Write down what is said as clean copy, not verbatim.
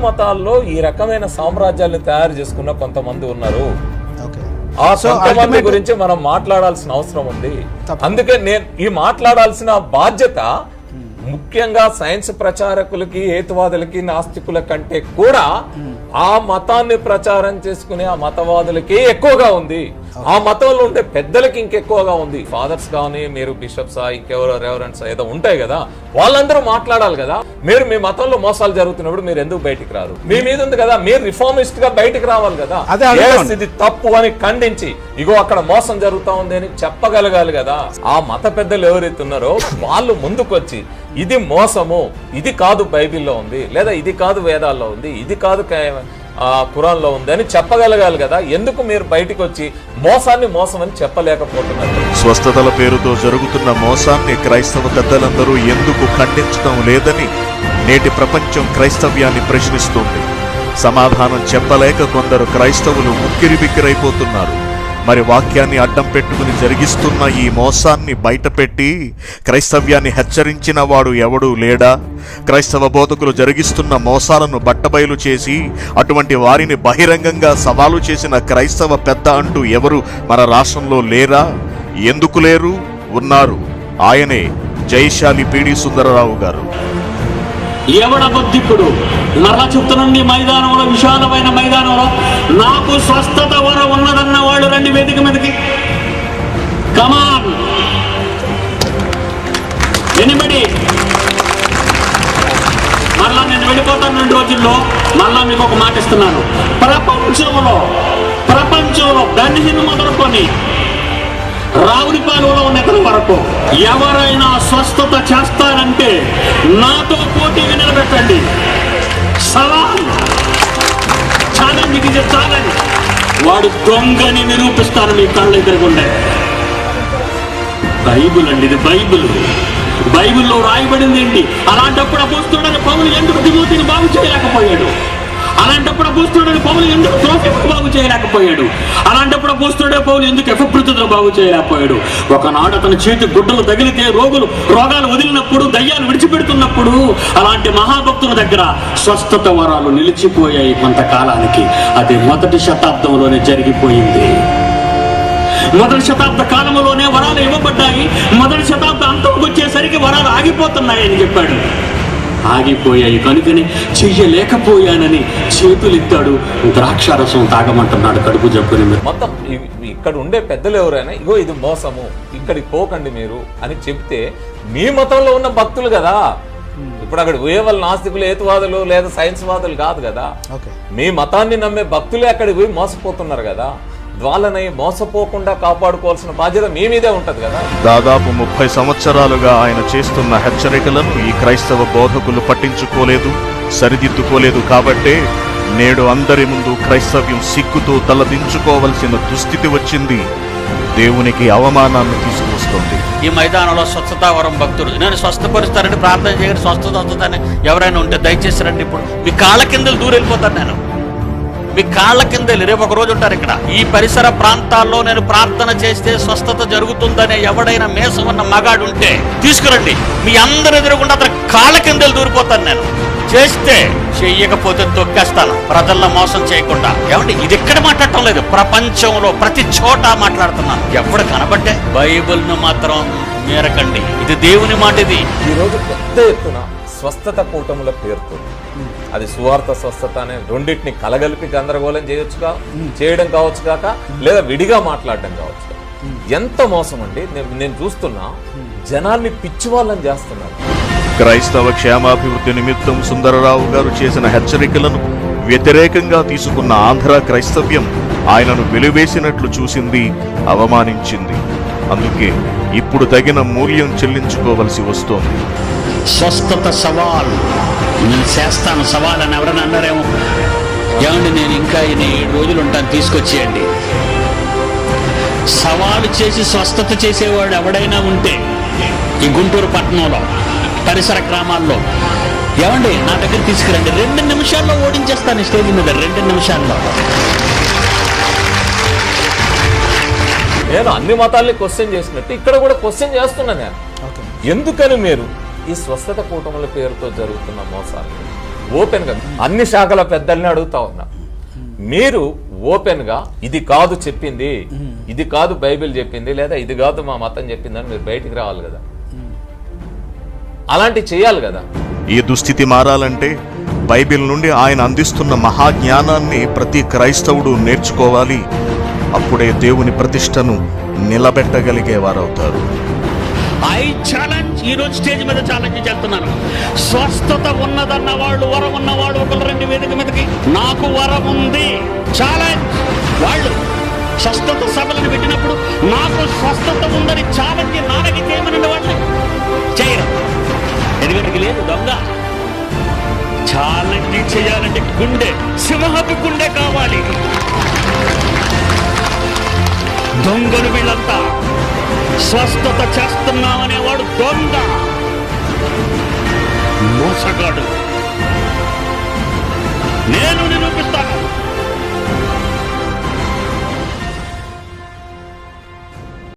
మతాల్లో ఈ రకమైన సామ్రాజ్యాలను తయారు చేసుకున్న కొంతమంది ఉన్నారు. ఆ కొంతమంది గురించి మనం మాట్లాడాల్సిన అవసరం ఉంది. అందుకే నేను ఈ మాట్లాడాల్సిన బాధ్యత ముఖ్యంగా సైన్స్ ప్రచారకులకి, హేతువాదులకి, నాస్తికుల కంటే కూడా ఆ మతాన్ని ప్రచారం చేసుకునే ఆ మతవాదులకి ఎక్కువగా ఉంది. ఆ మతంలో ఉండే పెద్దలకి ఇంకెక్కువగా ఉంది. ఫాదర్స్ కానీ, మీరు బిషప్స్, ఇంకెవరో రెవరెంట్స్ ఏదో ఉంటాయి కదా, వాళ్ళందరూ మాట్లాడాలి కదా. మీరు మీ మతంలో మోసాలు జరుగుతున్నప్పుడు మీరు ఎందుకు బయటికి రారు? మీ మీద ఉంది కదా, మీరు రిఫార్మిస్ట్ గా బయటికి రావాలి కదా. ఇది తప్పు అని ఖండించి, ఇగో అక్కడ మోసం జరుగుతా ఉంది అని చెప్పగలగాలి కదా. ఆ మత పెద్దలు ఎవరైతే ఉన్నారో వాళ్ళు ముందుకొచ్చి ఇది మోసము, ఇది కాదు బైబిల్లో ఉంది, లేదా ఇది కాదు వేదాల్లో ఉంది, ఇది కాదు ఖురాన్లో ఉంది అని చెప్పగలగాలి కదా. ఎందుకు మీరు బయటికి వచ్చి మోసాన్ని మోసం అని చెప్పలేకపోతున్నారు? స్వస్థతల పేరుతో జరుగుతున్న మోసాన్ని క్రైస్తవ పెద్దలందరూ ఎందుకు ఖండించడం లేదని నేటి ప్రపంచం క్రైస్తవ్యాన్ని ప్రశ్నిస్తుంది. సమాధానం చెప్పలేక కొందరు క్రైస్తవులు ఉక్కిరిబిక్కిరైపోతున్నారు. మరి వాక్యాన్ని అడ్డం పెట్టుకుని జరిగిస్తున్న ఈ మోసాన్ని బయటపెట్టి క్రైస్తవ్యాన్ని హెచ్చరించిన వాడు ఎవడూ లేడా? క్రైస్తవ బోధకులు జరిగిస్తున్న మోసాలను బట్టబయలు చేసి అటువంటి వారిని బహిరంగంగా సవాలు చేసిన క్రైస్తవ పెద్ద అంటూ ఎవరు మన రాష్ట్రంలో లేరా? ఎందుకు లేరు? ఉన్నారు. ఆయనే జయశాలి పీడి సుందరరావు గారు. ఎవడబద్ధిప్పుడు మరలా చెప్తున్నాండి, మైదానంలో, విశాలమైన మైదానంలో నాకు స్వస్థత వరం ఉన్నదన్న వాళ్ళు రండి వేదిక మీదకి. కమాన్ ఎనిబడి. మరలా నేను వెళ్ళిపోతాను 2 రోజుల్లో. మరలా మీకు ఒక మాట ఇస్తున్నాను. ప్రపంచంలో బెన్హిన్ మొదలుకొని రావునిపాలెంలో ఉన్న ఇతర వరకు ఎవరైనా స్వస్థత చేస్తారంటే నాతో పోటీగా నిలబెట్టండి. సవాల్, ఛాలెంజ్, ఇది ఛాలెంజ్. వాడు దొంగని నిరూపిస్తాను మీ కళ్ళు ఎదురుగుండే. బైబిల్ అండి, ఇది బైబిల్లో రాయబడింది ఏంటి? అలాంటప్పుడు అపోస్తలుడైన పౌలు ఎందుకు తిమోతిని బాగు చేయలేకపోయాడు? అలాంటప్పుడు అపోస్తలుడైన పౌలు ఎందుకు త్రోఫిమును బాగు చేయలేకపోయాడు? అలాంటప్పుడు అపోస్తలుడైన పౌలు ఎందుకు ఎఫెప్రతును బాగు చేయలేకపోయాడు? ఒకనాడు అతని చేతి గుడ్డలు తగిలితే రోగాలు వదిలినప్పుడు, దయ్యాలు విడిచిపెడుతున్నప్పుడు అలాంటి మహాభక్తుల దగ్గర స్వస్థత వరాలు నిలిచిపోయాయి కొంతకాలానికి. అది 1వ శతాబ్దంలోనే జరిగిపోయింది. 1వ శతాబ్ద కాలంలోనే వరాలు ఇవ్వబడ్డాయి. 1వ శతాబ్ద అంతంకి వచ్చేసరికి వరాలు ఆగిపోతున్నాయని చెప్పాడు. ఆగిపోయాయి కనుకని చెయ్యలేకపోయానని చేతులెత్తాడు. ద్రాక్షారసం తాగమంటున్నాడు కడుపు జబ్బుని. మొత్తం ఇక్కడ ఉండే పెద్దలు ఎవరైనా ఇగో ఇది మోసము, ఇక్కడికి పోకండి మీరు అని చెప్తే మీ మతంలో ఉన్న భక్తులు కదా. ఇప్పుడు అక్కడ వేవల్ నాస్తికులు, హేతువాదులు లేదా సైన్స్ వాదులు కాదు కదా. మీ మతాన్ని నమ్మే భక్తులే అక్కడికి పోయి మోసపోతున్నారు కదా. వాళ్ళని మోసపోకుండా కాపాడుకోవాల్సిన బాధ్యత మీ మీదే ఉంటది కదా. దాదాపు 30 సంవత్సరాలుగా ఆయన చేస్తున్న హెచ్చరికలను ఈ క్రైస్తవ బోధకులు పట్టించుకోలేదు, సరిదిద్దుకోలేదు. కాబట్టే నేడు అందరి ముందు క్రైస్తవ్యం సిగ్గుతో తలదించుకోవలసిన దుస్థితి వచ్చింది. దేవునికి అవమానాన్ని తీసుకొస్తుంది. ఈ మైదానంలో స్వచ్ఛతా వరం భక్తుడు, నేను స్వస్థపరుస్తారని ప్రార్థన చేయని స్వస్థత వస్తుందని ఎవరైనా ఉంటే దయచేసి రండి. ఇప్పుడు మీ కాళ్ళ కిందలు దూరెళ్ళిపోతాను నేను. మీ కాళ్ళ కింద రేపు ఒక రోజు ఉంటారు ఇక్కడ. ఈ పరిసర ప్రాంతాల్లో నేను ప్రార్థన చేస్తే స్వస్థత జరుగుతుందనే ఎవడైనా మేసం ఉన్న మగాడు ఉంటే తీసుకురండి. మీ అందరు ఎదురుకుండా అతను కాళ్ళ కిందలు దూరిపోతాను నేను. చేస్తే చెయ్యకపోతే తొక్కేస్తాను, ప్రజల్లో మోసం చేయకుండా. ఏమండి, ఇది ఎక్కడ మాట్లాడటం లేదు, ప్రపంచంలో ప్రతి చోట మాట్లాడుతున్నాను. ఎప్పుడు కనబట్టే బైబిల్ను మాత్రం మేరకండి. ఇది దేవుని మాట. ఇది ఈరోజు పెద్ద ఎత్తున స్వస్థత కూటముల పేరుతో, అది సువార్త స్వస్థత అనే రెండింటిని కలగలిపి గందరగోళం చేయడం కావచ్చు కాక, లేదా విడిగా మాట్లాడడం కావచ్చు. ఎంత మోసం అండి. నేను చూస్తున్నా, జనాల్ని పిచ్చి వాళ్ళని చేస్తున్నారు. క్రైస్తవ క్షేమాభివృద్ధి నిమిత్తం సుందరరావు గారు చేసిన హెచ్చరికలను వ్యతిరేకంగా తీసుకున్న ఆంధ్ర క్రైస్తవ్యం ఆయనను వెలివేసినట్లు చూసింది, అవమానించింది. అందుకే ఇప్పుడు తగిన మూల్యం చెల్లించుకోవలసి వస్తోంది. స్వస్థత సవాల్ నేను చేస్తాను, సవాల్ అని ఎవరైనా అన్నారేమో. ఏమండి, నేను ఇంకా 7 రోజులు ఉంటాను, తీసుకొచ్చేయండి. సవాలు చేసి స్వస్థత చేసేవాడు ఎవడైనా ఉంటే ఈ గుంటూరు పట్టణంలో పరిసర గ్రామాల్లో, ఏమండి నా దగ్గర తీసుకురండి. 2 నిమిషాల్లో ఓడించేస్తాను స్టేజ్ మీద, 2 నిమిషాల్లో. నేను అన్ని మతాల్ని క్వశ్చన్ చేసినట్టు ఇక్కడ కూడా క్వశ్చన్ చేస్తున్నా నేను. ఎందుకని మీరు ఈ స్వస్థత కూటముల పేరుతో జరుగుతున్న మోసాలు ఓపెన్ గా అన్ని శాఖల పెద్దల్ని అడుగుతా ఉన్నా, మీరు ఓపెన్ గా ఇది కాదు చెప్పింది, ఇది కాదు బైబిల్ చెప్పింది, లేదా ఇది కాదు మా మతం చెప్పిందని మీరు బయటికి రావాలి కదా, అలాంటి చేయాలి కదా. ఈ దుస్థితి మారాలంటే బైబిల్ నుండి ఆయన అందిస్తున్న మహాజ్ఞానాన్ని ప్రతి క్రైస్తవుడు నేర్చుకోవాలి. అప్పుడే దేవుని ప్రతిష్టను నిలబెట్టగలిగేవారవుతారు. ఐ ఛాలెంజ్, ఈ రోజు స్టేజ్ మీద ఛాలెంజ్ చేస్తున్నాను. స్వస్థత ఉన్నదన్న వాళ్ళు, వరం ఉన్నవాడు ఒకరు రెండు వేదిక మీదకి, నాకు వరం ఉంది ఛాలెంజ్. వాళ్ళు స్వస్థత సభలను పెట్టినప్పుడు నాకు స్వస్థత ఉందని ఛాలెంజ్ నాన్నకి చేయమనండి, వాళ్ళు చేయరు. ఎందుకంటే లేదు దొంగ. ఛాలెంజ్ చేయాలంటే గుండె, సింహపు గుండె కావాలి. దొంగలు వీళ్ళంతా. స్వస్థత చేస్తున్నామనేవాడు దొంగ, మోసగాడు.